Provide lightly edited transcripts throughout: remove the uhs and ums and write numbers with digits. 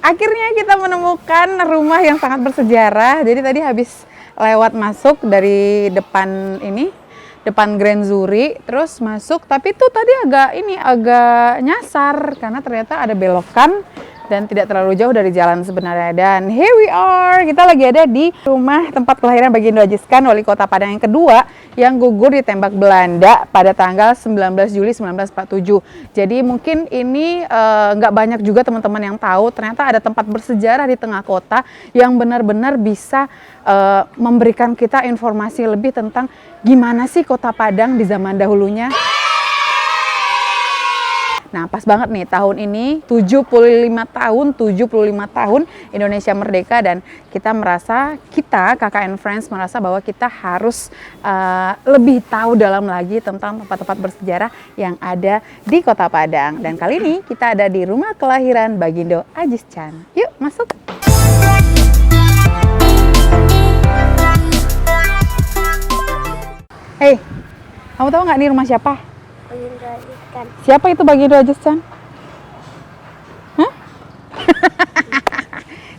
Akhirnya kita menemukan rumah yang sangat bersejarah. Jadi tadi habis lewat masuk dari depan ini, depan Grand Zuri, terus masuk. Tapi itu tadi agak nyasar karena ternyata ada belokan dan tidak terlalu jauh dari jalan sebenarnya. Dan here we are, kita lagi ada di rumah tempat kelahiran Baginda Ajis Khan, Wali Kota Padang yang kedua, yang gugur ditembak Belanda pada tanggal 19 Juli 1947. Jadi mungkin ini nggak banyak juga teman-teman yang tahu, ternyata ada tempat bersejarah di tengah kota yang benar-benar bisa memberikan kita informasi lebih tentang gimana sih Kota Padang di zaman dahulunya. Nah, pas banget nih tahun ini 75 tahun Indonesia merdeka, dan kita KKN Friends merasa bahwa kita harus lebih tahu dalam lagi tentang tempat-tempat bersejarah yang ada di Kota Padang. Dan kali ini kita ada di rumah kelahiran Baginda Ajis Khan. Yuk masuk. Hey, kamu tahu nggak ini rumah siapa? Baginda Ajis Khan. Siapa itu Baginda Ajis Khan? Hah?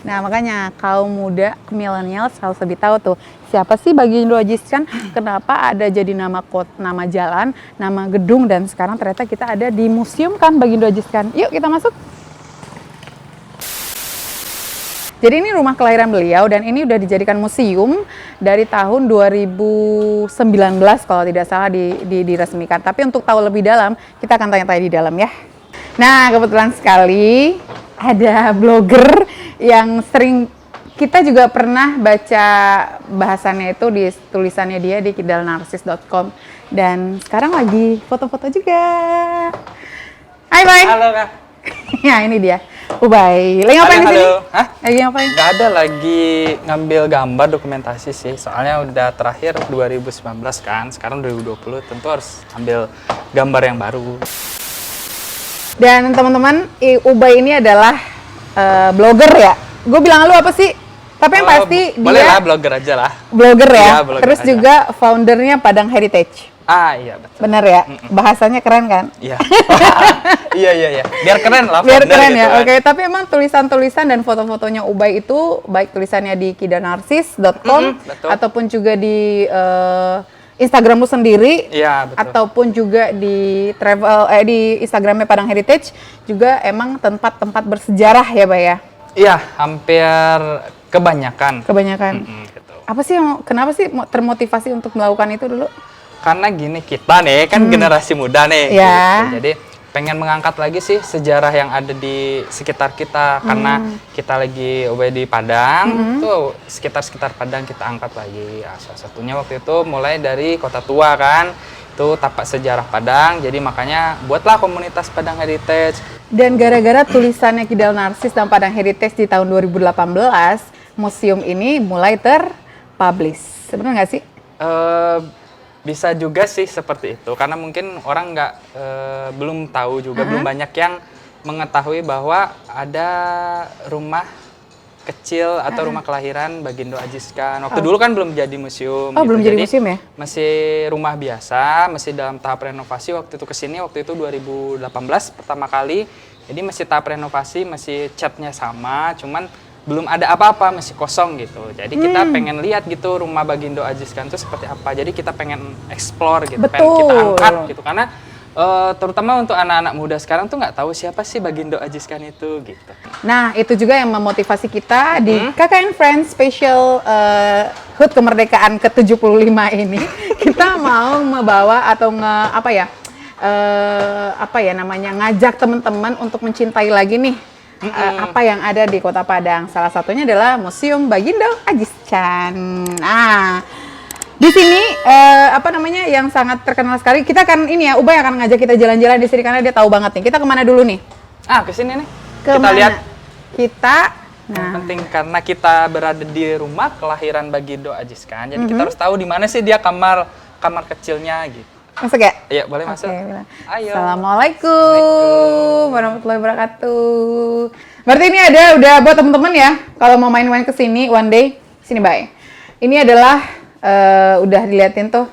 Nah, makanya kaum muda, milenial harus lebih tahu tuh siapa sih Baginda Ajis Khan, kenapa ada jadi nama nama jalan, nama gedung, dan sekarang ternyata kita ada di museum kan Baginda Ajis Khan. Yuk kita masuk. Jadi ini rumah kelahiran beliau dan ini udah dijadikan museum dari tahun 2019 kalau tidak salah diresmikan. Tapi untuk tahu lebih dalam, kita akan tanya-tanya di dalam ya. Nah, kebetulan sekali ada blogger yang sering kita juga pernah baca bahasannya itu di tulisannya dia di kidalnarsis.com, dan sekarang lagi foto-foto juga. Hai, Bay. Halo, Kak. Ya, ini dia. Ubay, lagi ngapain di sini? Hah? Lagi ngapain? Nggak ada, lagi ngambil gambar dokumentasi sih. Soalnya udah terakhir 2019 kan, sekarang 2020 tentu harus ambil gambar yang baru. Dan teman-teman, Ubay ini adalah blogger ya. Gue bilang lu apa sih? Tapi yang pasti boleh dia lah, blogger aja lah. blogger ya. Iya, blogger Terus aja. juga foundernya Padang Heritage. Iya betul. Bener ya? Bahasanya keren kan? Iya. Iya. Biar keren lah. Biar founder keren gitu ya. kan. Oke, tapi emang tulisan-tulisan dan foto-fotonya Ubay itu baik tulisannya di kidalnarsis.com betul. ataupun juga di Instagram lu sendiri. Iya, betul. Ataupun juga di di Instagramnya Padang Heritage juga emang tempat-tempat bersejarah ya, Bay ya? Iya, hampir kebanyakan. Gitu. Apa sih kenapa sih termotivasi untuk melakukan itu dulu? Karena gini, kita nih kan generasi muda nih. Ya. Gitu. Jadi pengen mengangkat lagi sih sejarah yang ada di sekitar kita. Karena kita lagi Ubay di Padang, tuh sekitar Padang kita angkat lagi. Salah satunya waktu itu mulai dari Kota Tua kan, itu tapak sejarah Padang. Jadi makanya buatlah komunitas Padang Heritage. Dan gara-gara tulisannya Kidalnarsis dan Padang Heritage di tahun 2018, museum ini mulai terpublish. Sebenarnya nggak sih? Bisa juga sih seperti itu, karena mungkin orang belum tahu juga, belum banyak yang mengetahui bahwa ada rumah kecil atau rumah kelahiran Baginda Ajis Khan. Waktu dulu kan belum jadi museum. Oh, belum jadi museum ya? Masih rumah biasa, masih dalam tahap renovasi. Waktu itu kesini, waktu itu 2018 pertama kali. Jadi masih tahap renovasi, masih catnya sama, cuman belum ada apa-apa, masih kosong gitu. Jadi kita pengen lihat gitu rumah Baginda Ajis Khan itu seperti apa. Jadi kita pengen explore gitu, pengen kita angkat gitu. Karena terutama untuk anak-anak muda sekarang tuh nggak tahu siapa sih Baginda Ajis Khan itu gitu. Nah, itu juga yang memotivasi kita di KKN Friends Special HUT Kemerdekaan ke-75 ini. Kita mau membawa atau ngajak teman-teman untuk mencintai lagi nih apa yang ada di Kota Padang. Salah satunya adalah Museum Baginda Ajis Khan. Nah, di sini yang sangat terkenal sekali. Kita akan Ubay akan ngajak kita jalan-jalan di sini karena dia tahu banget nih. Kita kemana dulu nih? Ke sini nih. Kemana? Kita lihat. Yang penting karena kita berada di rumah kelahiran Baginda Ajis Khan. Jadi kita harus tahu di mana sih dia kamar kecilnya gitu. Masuk ya? Iya, boleh masuk. Ayo. Assalamualaikum warahmatullahi wabarakatuh. Berarti ini udah buat temen-temen ya, kalau mau main-main ke sini one day, sini Bay. Ini adalah udah diliatin tuh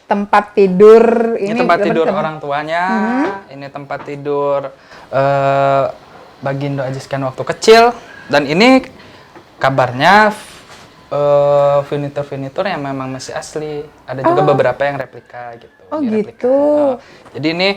tempat tidur. Ini tempat tidur orang tuanya. Ini tempat tidur Baginda Ajis Khan waktu kecil. Dan ini kabarnya furnitur yang memang masih asli. Ada juga beberapa yang replika gitu. Oh direplika. gitu. Jadi ini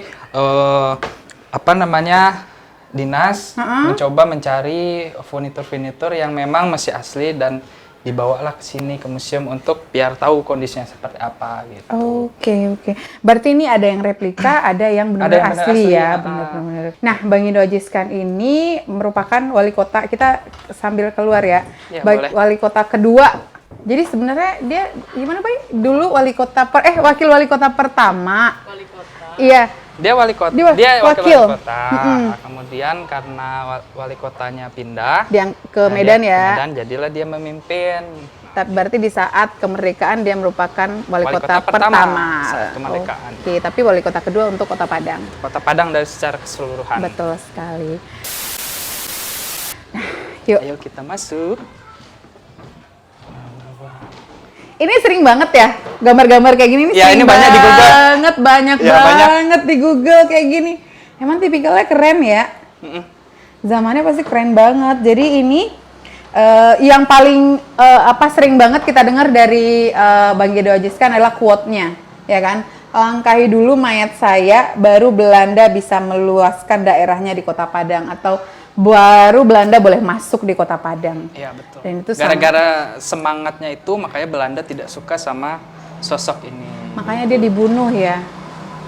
dinas mencoba mencari furnitur yang memang masih asli dan dibawalah ke sini ke museum untuk biar tahu kondisinya seperti apa gitu. Oke. Berarti ini ada yang replika, ada yang benar-benar asli ya, benar-benar. Nah, Bang Indo Ajiskan ini merupakan wali kota, kita sambil keluar ya. Ya, boleh. Wali kota kedua. Jadi sebenarnya dia gimana, Pak? Dulu wakil wali kota pertama. Wali kota. Iya. Dia wali kota. Dia wakil wali kota. Kemudian karena wali kotanya pindah ke Medan ya. Medan, jadilah dia memimpin. Tapi berarti di saat kemerdekaan dia merupakan wali kota pertama. Saat kemerdekaan. Oke, tapi wali kota kedua untuk Kota Padang. Kota Padang dari secara keseluruhan. Betul sekali. Nah, yuk. Ayo kita masuk. Ini sering banget ya gambar-gambar kayak gini nih. Ya, ini banyak di Google. Banyak banget di Google kayak gini. Emang tipikalnya keren ya. Zamannya pasti keren banget. Jadi ini yang paling sering banget kita dengar dari Bang Indo Ajiskan adalah quote-nya, ya kan? Langkahi dulu mayat saya, baru Belanda bisa meluaskan daerahnya di Kota Padang, atau baru Belanda boleh masuk di Kota Padang. Iya, betul. Dan itu gara-gara semangatnya itu, makanya Belanda tidak suka sama sosok ini. Makanya dia dibunuh ya?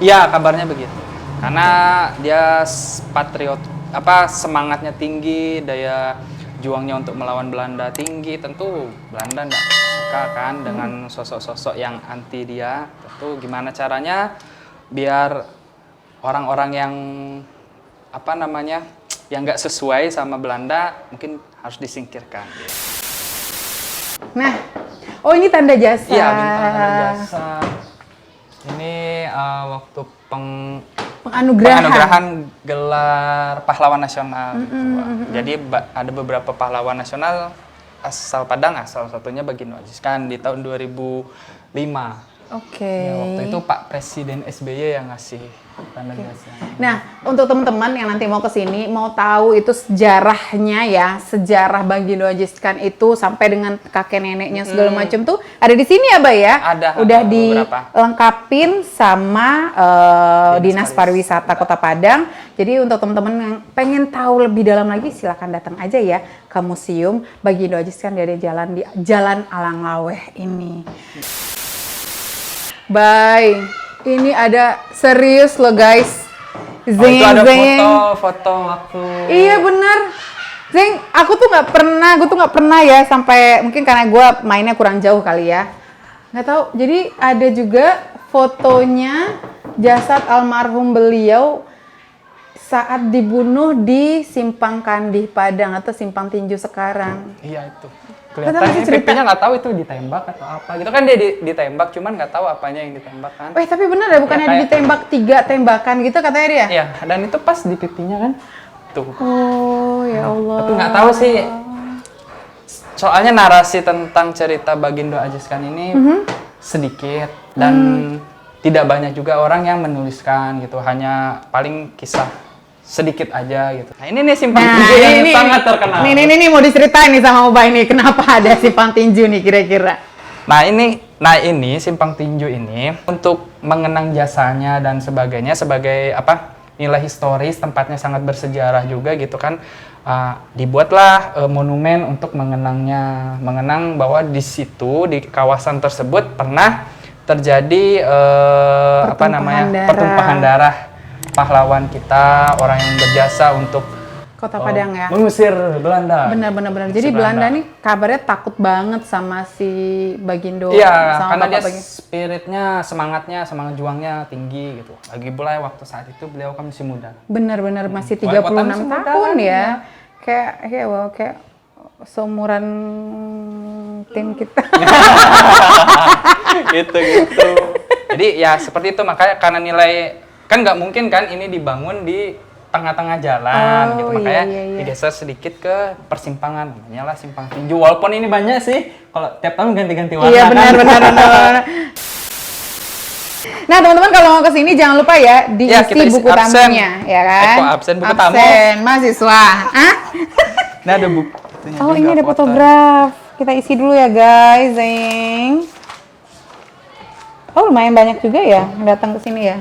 Iya, kabarnya begitu. Karena dia patriot, semangatnya tinggi, daya juangnya untuk melawan Belanda tinggi. Tentu Belanda nggak suka kan dengan sosok-sosok yang anti dia. Tentu gimana caranya biar orang-orang yang yang nggak sesuai sama Belanda mungkin harus disingkirkan. Nah, ini tanda jasa. Iya, tanda jasa. Ini waktu penganugerahan gelar pahlawan nasional. Jadi ada beberapa pahlawan nasional asal Padang, salah satunya Bang Indo Ajiskan di tahun 2005. Oke. Ya, waktu itu Pak Presiden SBY yang ngasih tanda jasa. Nah, untuk teman-teman yang nanti mau ke sini, mau tahu itu sejarahnya ya, sejarah Bang Indo Ajiskan itu sampai dengan kakek neneknya segala macam tuh ada di sini ya, Bay ya? Ada. Udah dilengkapin sama Dinas Pariwisata Kota Padang. Jadi untuk teman-teman yang pengen tahu lebih dalam lagi, silakan datang aja ya ke museum Bang Indo Ajiskan di Jalan Alang Laweh ini. Bye. Ini ada serius loh guys. Itu ada foto waktu. Iya bener. Zeng, gue tuh nggak pernah ya, sampai mungkin karena gue mainnya kurang jauh kali ya. Nggak tahu. Jadi ada juga fotonya jasad almarhum beliau saat dibunuh di Simpang Kandih Padang atau Simpang Tinju sekarang. Iya itu. Kelihatannya pipinya nggak tahu itu ditembak atau apa gitu kan, dia ditembak cuman nggak tahu apanya yang ditembak kan. Tapi bener ya, bukannya dia ditembak 3 tembakan gitu katanya dia? Iya, dan itu pas di pipinya kan. Tuh. Oh ya Allah. Tapi nggak tahu sih. Soalnya narasi tentang cerita Bang Indo Ajiskan ini sedikit dan tidak banyak juga orang yang menuliskan gitu. Hanya paling kisah sedikit aja gitu. Nah ini nih Simpang Tinju yang sangat terkenal. Ini mau diceritain nih sama Ubay nih, kenapa ada Simpang Tinju nih kira-kira? Nah ini Simpang Tinju ini untuk mengenang jasanya dan sebagainya sebagai nilai historis, tempatnya sangat bersejarah juga gitu kan. Dibuatlah monumen untuk mengenang bahwa di situ, di kawasan tersebut pernah terjadi pertumpahan darah pahlawan kita, orang yang berjasa untuk Kota Padang ya, mengusir Belanda. Benar. Jadi Belanda nih kabarnya takut banget sama si Bang Indo. Iya, sama karena dia spiritnya, semangat juangnya tinggi gitu. Lagi pula waktu saat itu beliau kan masih muda. Benar masih 36 tahun ya. Kayak seumuran tim kita. gitu. Jadi ya seperti itu, makanya karena nilai kan nggak mungkin kan ini dibangun di tengah-tengah jalan gitu, makanya digeser sedikit ke persimpangan, namanya lah Simpang Tinju. Walaupun ini banyak sih, kalau tiap tahun ganti-ganti warna. Iya benar. Nah teman-teman kalau mau kesini jangan lupa ya diisi buku tamunya, ya kan? Absen buku tamu. Absen mahasiswa. Nah ada buku. itunya Oh, juga, ini ada foto. fotograf. Kita isi dulu ya, guys, Zeng. Oh, lumayan banyak juga ya yang datang ke sini ya.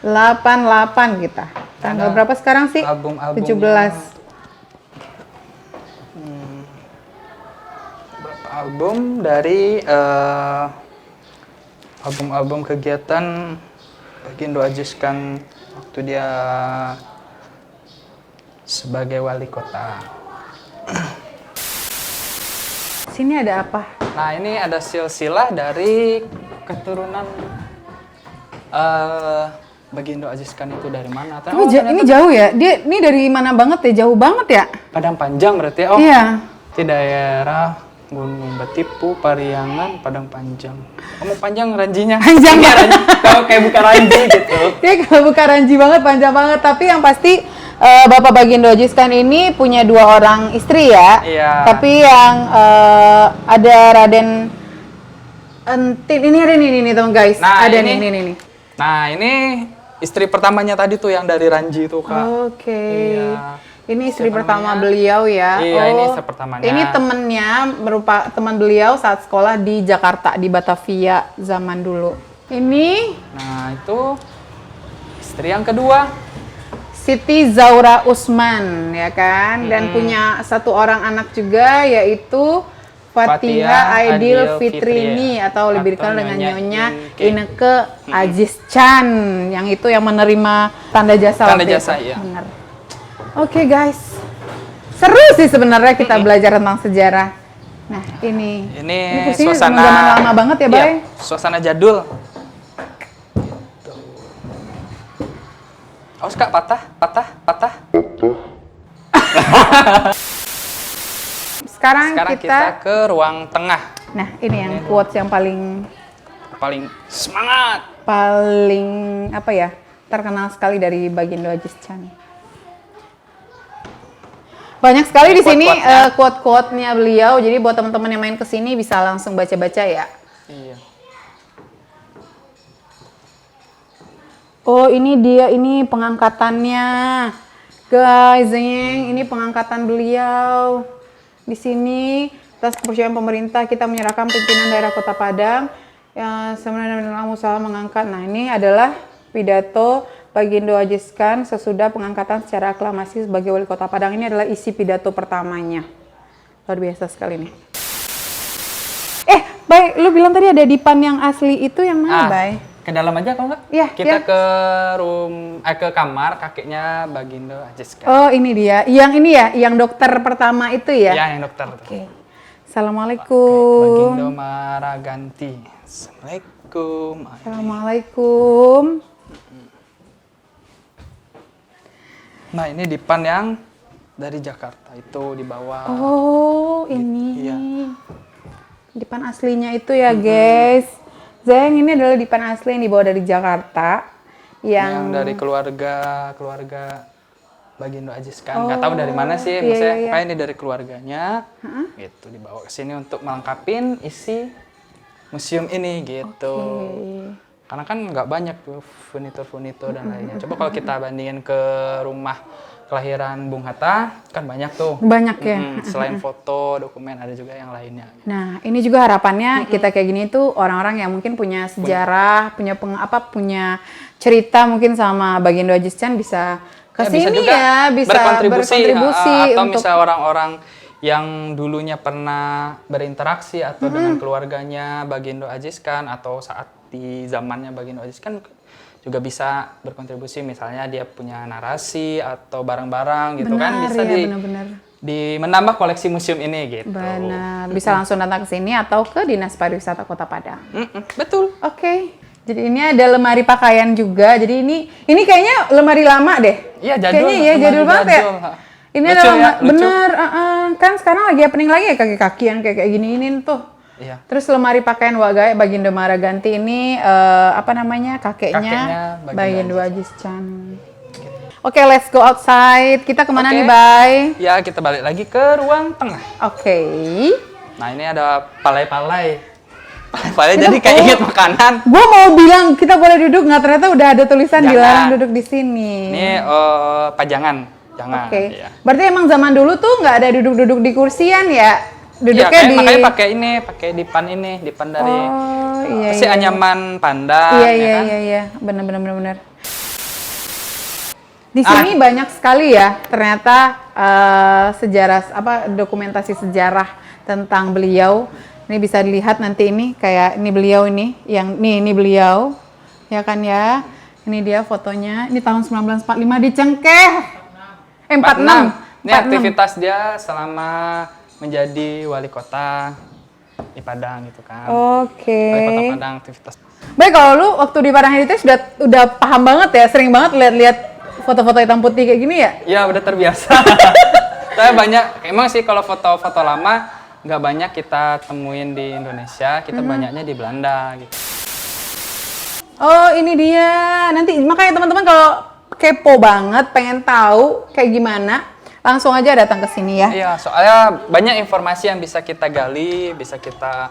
88 kita. Tanggal Ada berapa sekarang sih? album-albumnya. 17. Beberapa album dari album-album kegiatan Bagindo Ajiskan waktu dia sebagai wali kota. Sini ada apa? Nah, ini ada silsilah dari keturunan Bagindo Ajiskan itu dari mana? Tapi ini jauh ya? Dia ini dari mana banget ya? Jauh banget ya? Padang Panjang berarti ya? Oh, Iya. di daerah Gunung Batipu, Pariangan, Padang Panjang. Kamu panjang ranjinya? Panjang Iya, banget. Kalau kayak buka ranji gitu. Dia kalau buka ranji banget, panjang banget. Tapi yang pasti Bapak Bagindo Ajiskan ini punya 2 orang istri ya. Iya. Tapi yang ada Raden Entin. Ini ada nih teman guys. Nah, ada ini. nih. Nah, ini istri pertamanya tadi tuh yang dari Ranji itu, Kak. Oke. Iya. Ini istri Siapa pertama namanya? beliau ya. Iya, ini istri pertamanya. Ini temennya, teman beliau saat sekolah di Jakarta, di Batavia zaman dulu. Ini Nah, itu istri yang kedua. Siti Zaura Usman, ya kan? Dan punya 1 orang anak juga, yaitu Fathia Aidil Fitrini, atau lebih dikenal dengan Nyonya Inneke Aziz Chan, yang itu yang menerima tanda jasa. Tanda waktu jasa, itu. iya. Benar. Oke guys, seru sih sebenarnya kita belajar tentang sejarah. Nah ini kursi suasana zaman lama banget ya, Bay? Iya, suasana jadul. Awas Kak, patah. Sekarang Sekarang kita ke ruang tengah. Nah ini yang quotes yang paling Semangat. apa ya, terkenal sekali dari Bagindo Aziz Chan. Banyak sekali di sini quote-quote-nya beliau. Jadi buat teman-teman yang main ke sini bisa langsung baca-baca ya. Iya. Oh, ini pengangkatannya. Guys, ini pengangkatan beliau. Di sini atas kepercayaan pemerintah kita menyerahkan pimpinan daerah Kota Padang yang sebenarnya usaha mengangkat. Nah, ini adalah pidato Bagindo Ajiskan sesudah pengangkatan secara aklamasi sebagai wali kota Padang. Ini adalah isi pidato pertamanya. Luar biasa sekali nih. Bay, lu bilang tadi ada dipan yang asli itu yang mana, Bay? Ke dalam aja kalau nggak? Iya, Kita iya. ke kamar kakeknya Bagindo Ajiskan. Oh, ini dia. Yang ini ya, yang dokter pertama itu ya? Ya, yang dokter. Oke. Assalamualaikum. Bagindo Maraganti. Assalamualaikum. Assalamualaikum. Nah, ini dipan yang dari Jakarta itu di bawah. Oh, ini. Iya. Dipan aslinya itu ya, guys. Zeng, ini adalah dipan asli yang dibawa dari Jakarta. Yang Yang dari keluarga Bagindo Ajiskan. Nggak tahu dari mana sih, iya, maksudnya iya. kayak ini dari keluarganya. Gitu dibawa ke sini untuk melengkapi isi museum ini gitu. Karena kan nggak banyak tuh furnitur dan lainnya. Coba kalau kita bandingin ke rumah kelahiran Bung Hatta, kan banyak tuh. banyak ya. Selain foto, dokumen, ada juga yang lainnya. Nah, ini juga harapannya kita kayak gini tuh orang-orang yang mungkin punya sejarah, punya cerita mungkin sama Bagindo Aziz Chan bisa ke sini ya, bisa berkontribusi atau untuk misalnya orang-orang yang dulunya pernah berinteraksi atau dengan keluarganya Bagindo Ajiskan atau saat di zamannya Bagindo Ajiskan juga bisa berkontribusi, misalnya dia punya narasi atau barang-barang gitu kan, bisa benar-benar. menambah koleksi museum ini gitu. Benar, bisa langsung datang ke sini atau ke Dinas Pariwisata Kota Padang. Betul. Oke. Jadi ini ada lemari pakaian juga. Jadi ini kayaknya lemari lama deh. Iya, jadul. Kayaknya ya jadul banget ya. Ini Lucu adalah ya, lucu. bener, kan sekarang lagi happening lagi ya kaki-kaki yang kayak gini-giniin tuh. Iya. Terus lemari pakaian Wagai Bagindo Maraganti ini kakeknya Bagindo Aziz Chan. Oke, let's go outside. Kita kemana Oke. nih, Bay? Ya, kita balik lagi ke ruang tengah. Oke. Nah, ini ada palai-palai. Palai-palai jadi kayak inget makanan. Gue mau bilang kita boleh duduk nggak, ternyata udah ada tulisan Jangan. dilarang duduk di sini. Ini pajangan. Jangan. Oke. Iya. Berarti emang zaman dulu tuh nggak ada duduk-duduk di kursian ya? Iya, Duduknya di... makanya pakai dipan dari Oh, iya, pasti iya. anyaman pandan, Iya, ya iya, kan? iya. Benar. Di sini banyak sekali ya ternyata sejarah dokumentasi sejarah tentang beliau. Ini bisa dilihat nanti ini kayak ini beliau ini beliau ya kan ya. Ini dia fotonya. Ini tahun 1945 di Cengkeh. 46. Ini aktivitas dia selama menjadi wali kota di Padang gitu kan. Oke. Wali kota Padang aktivitas. Baik, kalau lu waktu di Padang Heritage udah paham banget ya, sering banget lihat-lihat foto-foto hitam putih kayak gini ya? Ya udah terbiasa. Saya banyak, emang sih kalau foto-foto lama nggak banyak kita temuin di Indonesia, kita banyaknya di Belanda gitu. Oh, ini dia. Nanti makanya teman-teman kalau kepo banget, pengen tahu kayak gimana, langsung aja datang ke sini ya. Iya, soalnya banyak informasi yang bisa kita gali, bisa kita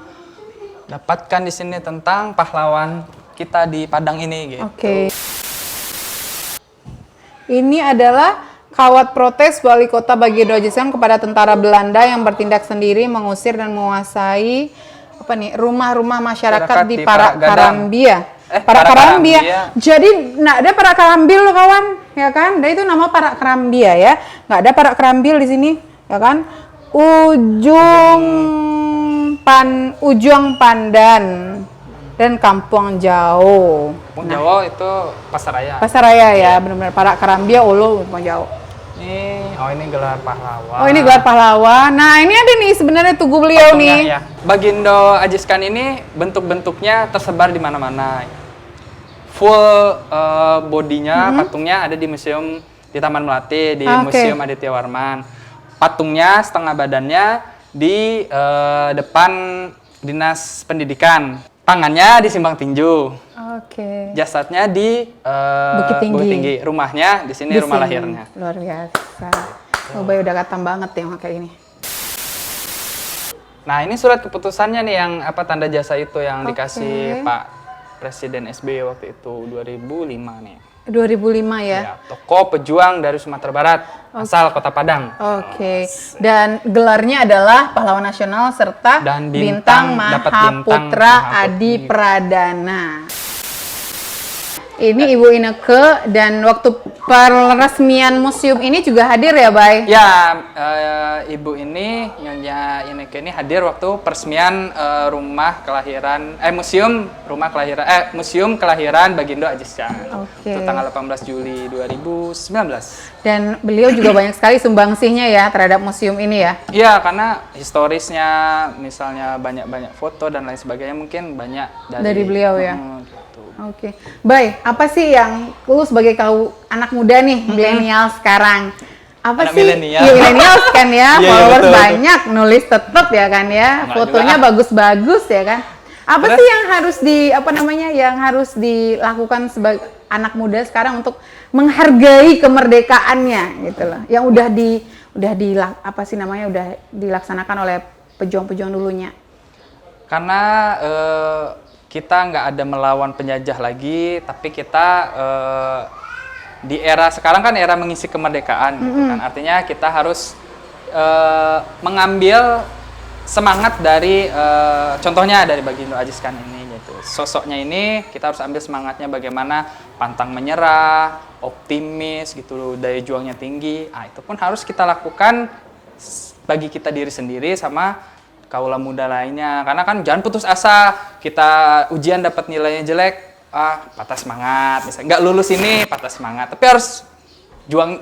dapatkan di sini tentang pahlawan kita di Padang ini gitu. Oke. Ini adalah kawat protes Wali Kota Bagindo Ajiskan kepada tentara Belanda yang bertindak sendiri mengusir dan menguasai rumah-rumah masyarakat di Parakarambia. Parakarambia. Jadi nggak ada Parakarambil loh kawan, ya kan? Dan itu nama Parakarambia ya. Nggak ada Parakarambil di sini, ya kan? Ujung Pandan dan Kampung Jauh. Kampung Jawa itu Pasaraya. Pasaraya ya, benar-benar Parakarambia Ulu Kampung Jauh. Ini gelar pahlawan. Oh, ini gelar pahlawan. Nah, ini ada nih sebenarnya tugu beliau nih. Ya. Bagindo Ajiskan ini bentuk-bentuknya tersebar di mana-mana. Full bodinya, patungnya ada di museum di Taman Melati, di Museum Aditya Warman. Patungnya setengah badannya di depan Dinas Pendidikan. Tangannya di Simpang Tinju. Oke. Jasadnya di Bukit Tinggi. Rumahnya di sini rumah lahirnya. Luar biasa. Oh, Bay udah katam banget ya kayak ini. Nah, ini surat keputusannya nih yang tanda jasa itu yang dikasih Pak Presiden SBY waktu itu 2005 nih. 2005 ya? Ya, tokoh pejuang dari Sumatera Barat, asal Kota Padang. Oke. Dan gelarnya adalah pahlawan nasional serta Dan bintang dapat Mahaputra Adi Pradana. Ini Ibu Ineke, dan waktu peresmian museum ini juga hadir ya, Bay? Ya, Ibu ini, Nyonya Ineke ini hadir waktu peresmian Museum Kelahiran Bagindo Ajiskan. Oke. Itu tanggal 18 Juli 2019. Dan beliau juga banyak sekali sumbangsihnya ya terhadap museum ini ya? Iya, karena historisnya, misalnya banyak-banyak foto dan lain sebagainya, mungkin banyak dari beliau ya? Gitu. Oke. Bay, apa sih yang lu sebagai anak muda nih, milenial sekarang? Apa Anak sih? milenial. Iya, milenial kan ya, Iya, followers betul. banyak, nulis tetep ya kan ya, Enggak fotonya juga. bagus-bagus ya kan. Apa Terus? sih yang harus dilakukan sebagai anak muda sekarang untuk menghargai kemerdekaannya gitu loh. Yang udah dilaksanakan oleh pejuang-pejuang dulunya. Karena kita nggak ada melawan penjajah lagi, tapi kita di era sekarang kan era mengisi kemerdekaan, gitu kan. Artinya kita harus mengambil semangat dari contohnya dari Bagindo Ajiskan ini, gitu. Sosoknya ini kita harus ambil semangatnya bagaimana pantang menyerah, optimis, gitu, daya juangnya tinggi. Itu pun harus kita lakukan bagi kita diri sendiri sama kaula muda lainnya, karena kan jangan putus asa. Kita ujian dapat nilainya jelek, patah semangat, misalnya nggak lulus ini patah semangat, tapi harus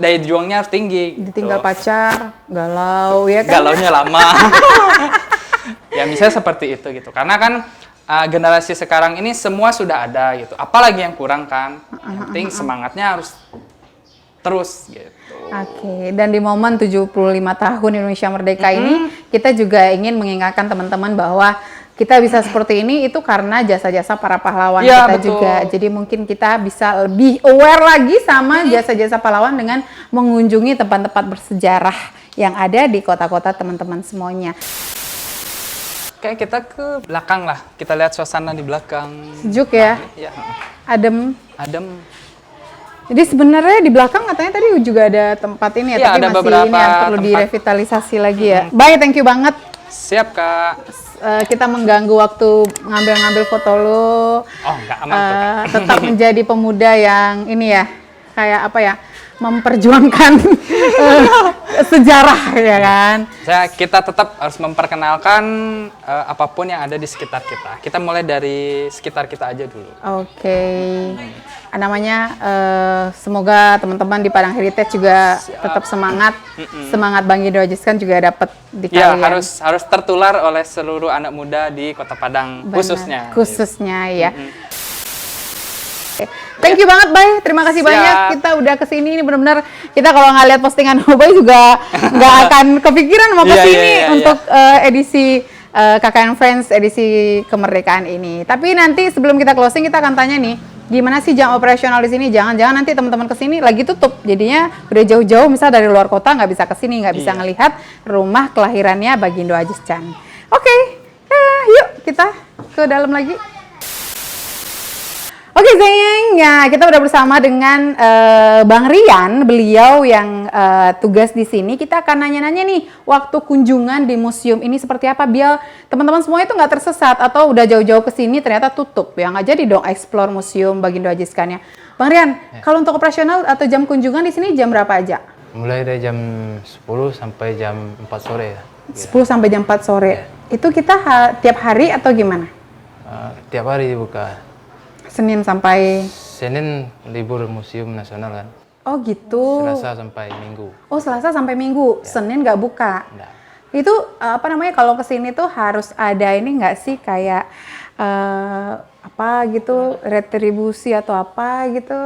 daya juangnya harus tinggi. Ditinggal gitu. pacar, galau ya kan? Galaunya lama. Ya misalnya seperti itu gitu, karena kan generasi sekarang ini semua sudah ada gitu, apalagi yang kurang kan, yang penting semangatnya harus terus gitu. Oke, dan di momen 75 tahun Indonesia Merdeka ini, kita juga ingin mengingatkan teman-teman bahwa kita bisa seperti ini itu karena jasa-jasa para pahlawan Ya, kita betul. juga. Jadi mungkin kita bisa lebih aware lagi sama jasa-jasa pahlawan dengan mengunjungi tempat-tempat bersejarah yang ada di kota-kota teman-teman semuanya. Kayak kita ke belakang lah, kita lihat suasana di belakang. Sejuk ya, Ya, adem. adem. Jadi sebenarnya di belakang katanya tadi juga ada tempat ini ya, Iya, tapi ada masih beberapa ini yang perlu tempat. direvitalisasi lagi ya. Baik, thank you banget. Siap, Kak. Kita mengganggu waktu ngambil-ngambil foto lo. Oh, nggak aman tuh, Kak. Tetap menjadi pemuda yang ini ya, kayak apa ya, memperjuangkan sejarah ya kan. Kita tetap harus memperkenalkan apapun yang ada di sekitar kita. Kita mulai dari sekitar kita aja dulu. Oke. Namanya semoga teman-teman di Padang Heritage juga tetap semangat. Semangat Bang Gindo Ajiskan juga dapat di Ya, kalian. harus tertular oleh seluruh anak muda di Kota Padang Benar, khususnya. khususnya ya. Thank you banget, Bay. Terima kasih Siap. banyak. Kita udah kesini. Ini benar-benar kita kalau nggak lihat postingan Bay juga nggak akan kepikiran mau Iya, kesini iya, iya, untuk edisi KKN Friends edisi kemerdekaan ini. Tapi nanti sebelum kita closing kita akan tanya nih, gimana sih jam operasional di sini? Jangan-jangan nanti teman-teman kesini lagi tutup. Jadinya udah jauh-jauh, misal dari luar kota nggak bisa kesini, nggak bisa Iya. ngelihat rumah kelahirannya Bagindo Ajiscan. Oke, yuk kita ke dalam lagi. Oke sayang, ya kita udah bersama dengan Bang Rian, beliau yang tugas di sini. Kita akan nanya-nanya nih, waktu kunjungan di museum ini seperti apa, biar teman-teman semua itu nggak tersesat atau udah jauh-jauh ke sini ternyata tutup. Ya nggak jadi dong explore museum Bagindo Ajiskannya. Bang Rian, kalau untuk operasional atau jam kunjungan di sini jam berapa aja? Mulai dari jam 10 sampai jam 4 sore ya. 10 sampai jam 4 sore. Itu kita tiap hari atau gimana? Tiap hari dibuka. Senin sampai... Senin libur Museum Nasional kan. Oh gitu. Selasa sampai Minggu. Oh Selasa sampai Minggu, Senin nggak buka. Nggak. Itu apa namanya, kalau kesini tuh harus ada ini nggak sih, kayak apa gitu, retribusi atau apa gitu?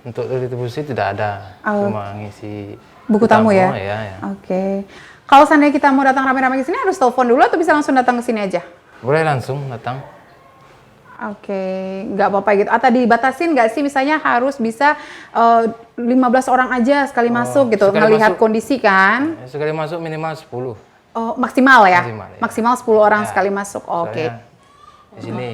Untuk retribusi tidak ada, cuma ngisi Buku tamu ya? Ya. Oke. Kalau seandainya kita mau datang rame-rame ke sini harus telepon dulu atau bisa langsung datang ke sini aja? Boleh langsung datang. Oke, nggak apa-apa gitu. Atau dibatasin nggak sih, misalnya harus bisa 15 orang aja sekali masuk gitu, sekali ngelihat masuk. kondisi kan? Sekali masuk minimal 10. Oh, maksimal ya? Maksimal, ya. Maksimal 10 orang Ya. sekali masuk. Oke. Soalnya di sini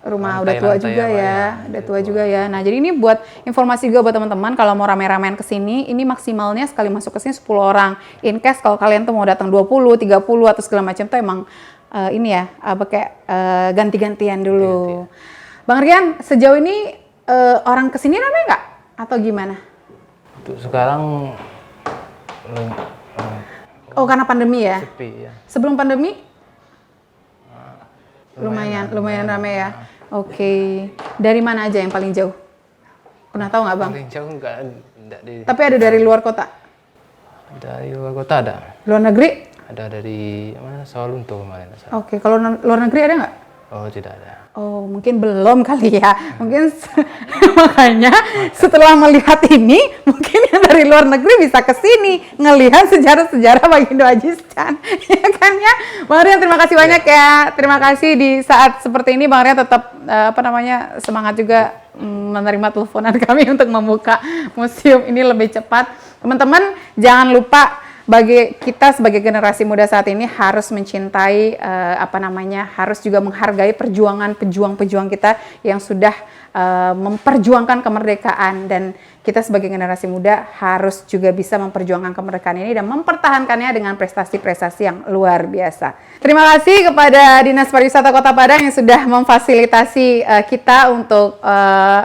Rumah lantai- udah tua lantai juga apa ya, ya, udah tua juga ya. Nah, jadi ini buat informasi juga buat teman-teman, kalau mau rame-ramean ke sini, ini maksimalnya sekali masuk ke sini 10 orang. In case kalau kalian tuh mau datang 20, 30 atau segala macam tuh emang ini ya, kayak ganti-gantian dulu. Bang Rian, sejauh ini orang ke sini rame nggak atau gimana? untuk sekarang Oh, karena pandemi ya. sepi ya. Sebelum pandemi lumayan rame ya. Oke. Dari mana aja yang paling jauh? Pernah tahu nggak Bang? Paling jauh enggak di Tapi ada dari luar kota? dari luar kota ada. Luar negeri? Ada dari mana? Sawalunto kemarin. Oke, kalau luar negeri ada nggak? Oh, tidak ada. Oh, mungkin belum kali ya. Mungkin makanya setelah melihat ini, mungkin yang dari luar negeri bisa ke sini ngelihat sejarah-sejarah Bagindo Ajiscan. Ya kan ya? Bang Rian, terima kasih banyak ya. Terima kasih di saat seperti ini Bang Rian tetap semangat juga menerima teleponan kami untuk membuka museum ini lebih cepat. Teman-teman, jangan lupa bagi kita sebagai generasi muda saat ini harus mencintai harus juga menghargai perjuangan pejuang-pejuang kita yang sudah memperjuangkan kemerdekaan, dan kita sebagai generasi muda harus juga bisa memperjuangkan kemerdekaan ini dan mempertahankannya dengan prestasi-prestasi yang luar biasa. Terima kasih kepada Dinas Pariwisata Kota Padang yang sudah memfasilitasi kita untuk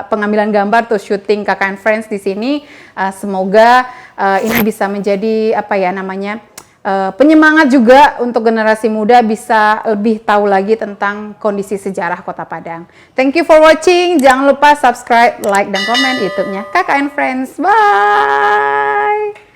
pengambilan gambar atau syuting KKN Friends di sini. Semoga ini bisa menjadi penyemangat juga untuk generasi muda bisa lebih tahu lagi tentang kondisi sejarah Kota Padang. Thank you for watching. Jangan lupa subscribe, like, dan komen YouTube-nya KKN Friends. Bye!